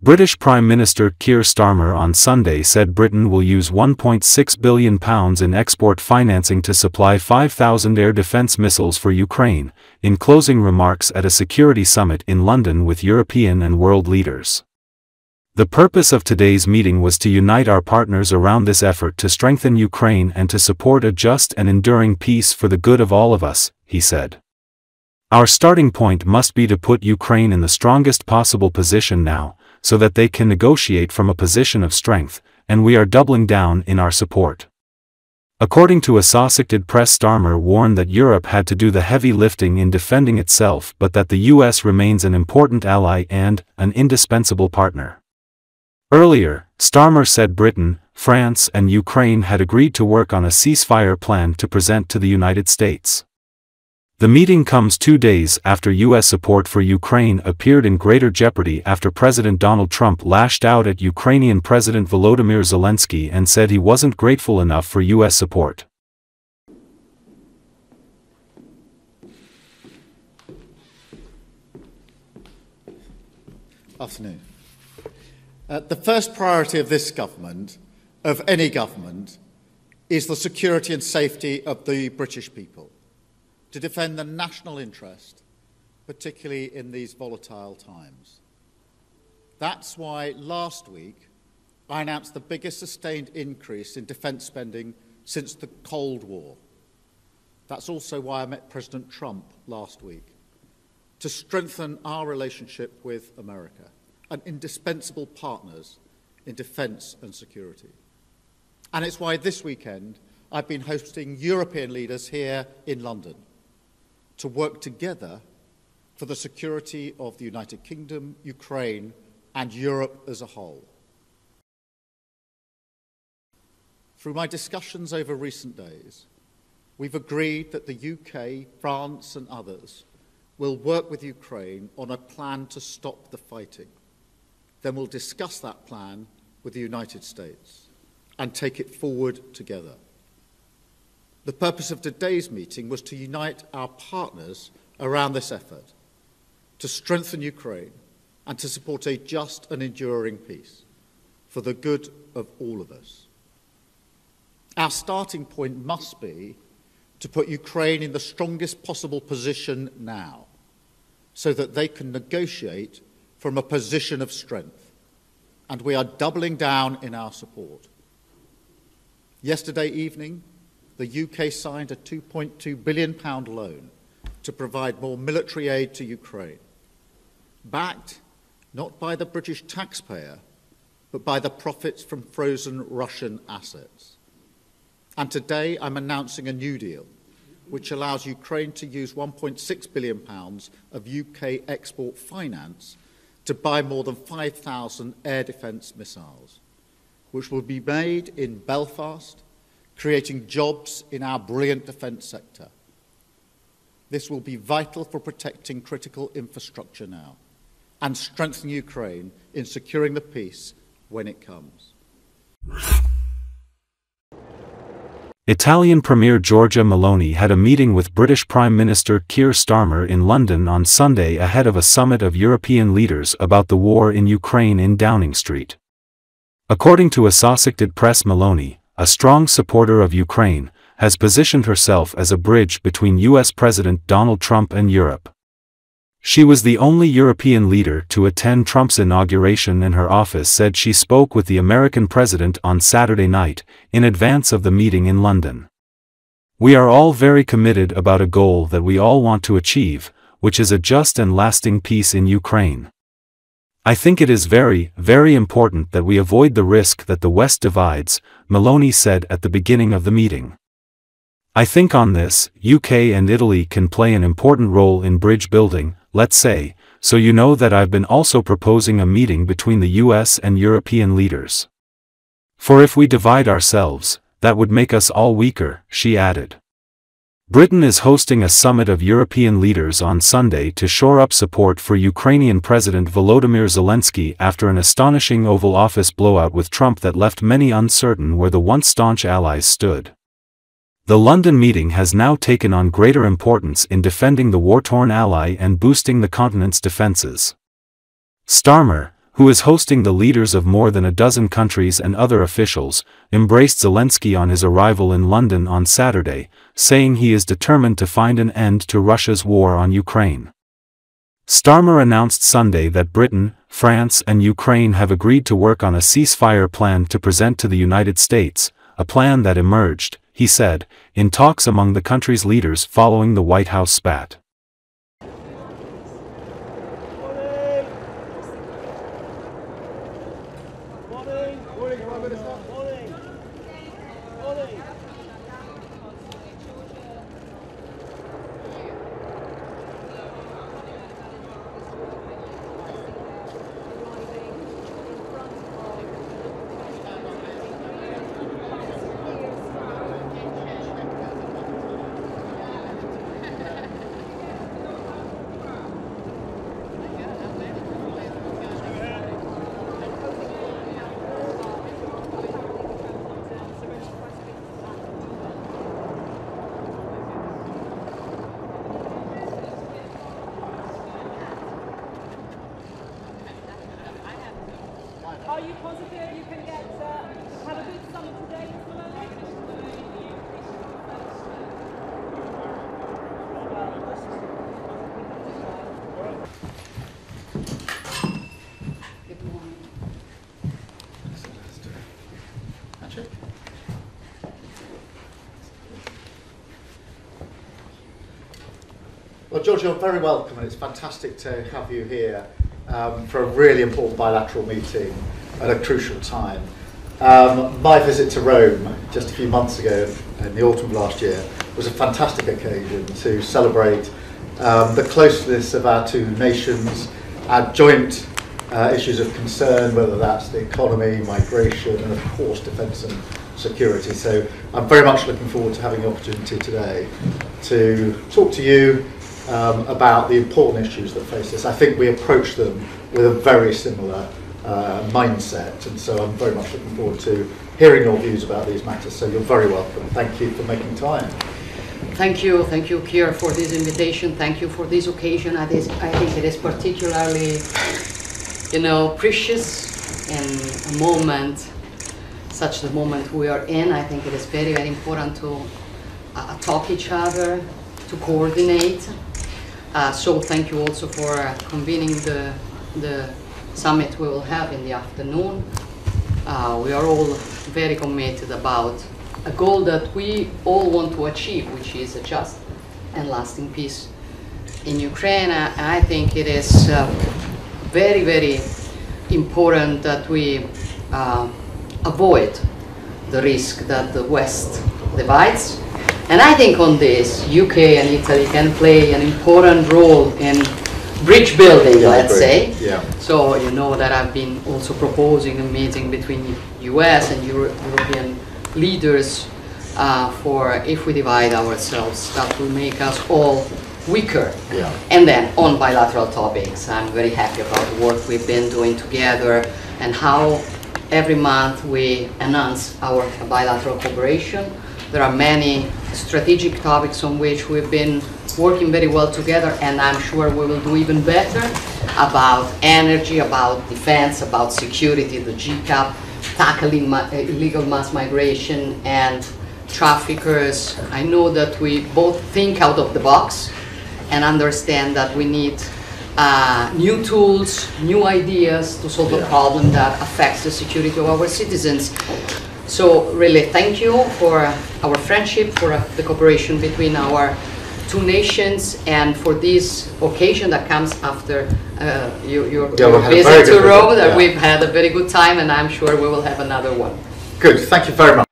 British Prime Minister Keir Starmer on Sunday said Britain will use £1.6 billion in export financing to supply 5,000 air defence missiles for Ukraine, in closing remarks at a security summit in London with European and world leaders. The purpose of today's meeting was to unite our partners around this effort to strengthen Ukraine and to support a just and enduring peace for the good of all of us, he said. Our starting point must be to put Ukraine in the strongest possible position now, so that they can negotiate from a position of strength, and we are doubling down in our support. According to Associated Press, Starmer warned that Europe had to do the heavy lifting in defending itself, but that the US remains an important ally and an indispensable partner. Earlier, Starmer said Britain, France and Ukraine had agreed to work on a ceasefire plan to present to the United States. The meeting comes 2 days after U.S. support for Ukraine appeared in greater jeopardy after President Donald Trump lashed out at Ukrainian President Volodymyr Zelensky and said he wasn't grateful enough for U.S. support. Afternoon. The first priority of this government, of any government, is the security and safety of the British people, to defend the national interest, particularly in these volatile times. That's why last week I announced the biggest sustained increase in defence spending since the Cold War. That's also why I met President Trump last week, to strengthen our relationship with America, and indispensable partners in defence and security. And it's why this weekend I've been hosting European leaders here in London to work together for the security of the United Kingdom, Ukraine, and Europe as a whole. Through my discussions over recent days, we've agreed that the UK, France, and others will work with Ukraine on a plan to stop the fighting. Then we'll discuss that plan with the United States and take it forward together. The purpose of today's meeting was to unite our partners around this effort, to strengthen Ukraine and to support a just and enduring peace for the good of all of us. Our starting point must be to put Ukraine in the strongest possible position now, so that they can negotiate from a position of strength, and we are doubling down in our support. Yesterday evening, the UK signed a £2.2 billion loan to provide more military aid to Ukraine, backed not by the British taxpayer, but by the profits from frozen Russian assets. And today I'm announcing a new deal, which allows Ukraine to use £1.6 billion of UK export finance to buy more than 5,000 air defence missiles, which will be made in Belfast, creating jobs in our brilliant defence sector. This will be vital for protecting critical infrastructure now and strengthen Ukraine in securing the peace when it comes. Italian Premier Giorgia Meloni had a meeting with British Prime Minister Keir Starmer in London on Sunday ahead of a summit of European leaders about the war in Ukraine in Downing Street. According to Associated Press, Meloni, a strong supporter of Ukraine, has positioned herself as a bridge between US President Donald Trump and Europe. She was the only European leader to attend Trump's inauguration, and her office said she spoke with the American president on Saturday night, in advance of the meeting in London. "We are all very committed about a goal that we all want to achieve, which is a just and lasting peace in Ukraine. I think it is very, very important that we avoid the risk that the West divides," Meloni said at the beginning of the meeting. "I think on this, UK and Italy can play an important role in bridge building, let's say, so you know that I've been also proposing a meeting between the US and European leaders. For if we divide ourselves, that would make us all weaker," she added. Britain is hosting a summit of European leaders on Sunday to shore up support for Ukrainian President Volodymyr Zelensky after an astonishing Oval Office blowout with Trump that left many uncertain where the once staunch allies stood. The London meeting has now taken on greater importance in defending the war-torn ally and boosting the continent's defences. Starmer, who is hosting the leaders of more than a dozen countries and other officials, embraced Zelensky on his arrival in London on Saturday, saying he is determined to find an end to Russia's war on Ukraine. Starmer announced Sunday that Britain, France and Ukraine have agreed to work on a ceasefire plan to present to the United States, a plan that emerged, he said, in talks among the country's leaders following the White House spat. Are you positive you can have a good summit today, Mr. Maloney? Good morning. Well, George, you're very welcome, and it's fantastic to have you here for a really important bilateral meeting at a crucial time. My visit to Rome just a few months ago, in the autumn of last year, was a fantastic occasion to celebrate the closeness of our two nations, our joint issues of concern, whether that's the economy, migration, and of course defence and security. So I'm very much looking forward to having the opportunity today to talk to you about the important issues that face us. I think we approach them with a very similar mindset, and so I'm very much looking forward to hearing your views about these matters. So you're very welcome. Thank you for making time. Thank you, Keir, for this invitation. Thank you for this occasion. I think it is particularly, precious in a moment, such the moment we are in. I think it is very, very important to talk each other, to coordinate. So thank you also for convening the summit we will have in the afternoon. We are all very committed about a goal that we all want to achieve, which is a just and lasting peace in Ukraine. I think it is very, very important that we avoid the risk that the West divides. And I think on this, UK and Italy can play an important role in bridge building, let's say. Yeah. So you know that I've been also proposing a meeting between US and European leaders for if we divide ourselves, that will make us all weaker. Yeah. And then on bilateral topics, I'm very happy about the work we've been doing together and how every month we enhance our bilateral cooperation. There are many strategic topics on which we've been working very well together, and I'm sure we will do even better about energy, about defense, about security, the GCAP, tackling illegal mass migration and traffickers. I know that we both think out of the box and understand that we need new tools, new ideas to solve a problem that affects the security of our citizens. So really thank you for our friendship, for the cooperation between our two nations, and for this occasion that comes after your visit to Rome, that we've had a very good time, and I'm sure we will have another one. Good, thank you very much.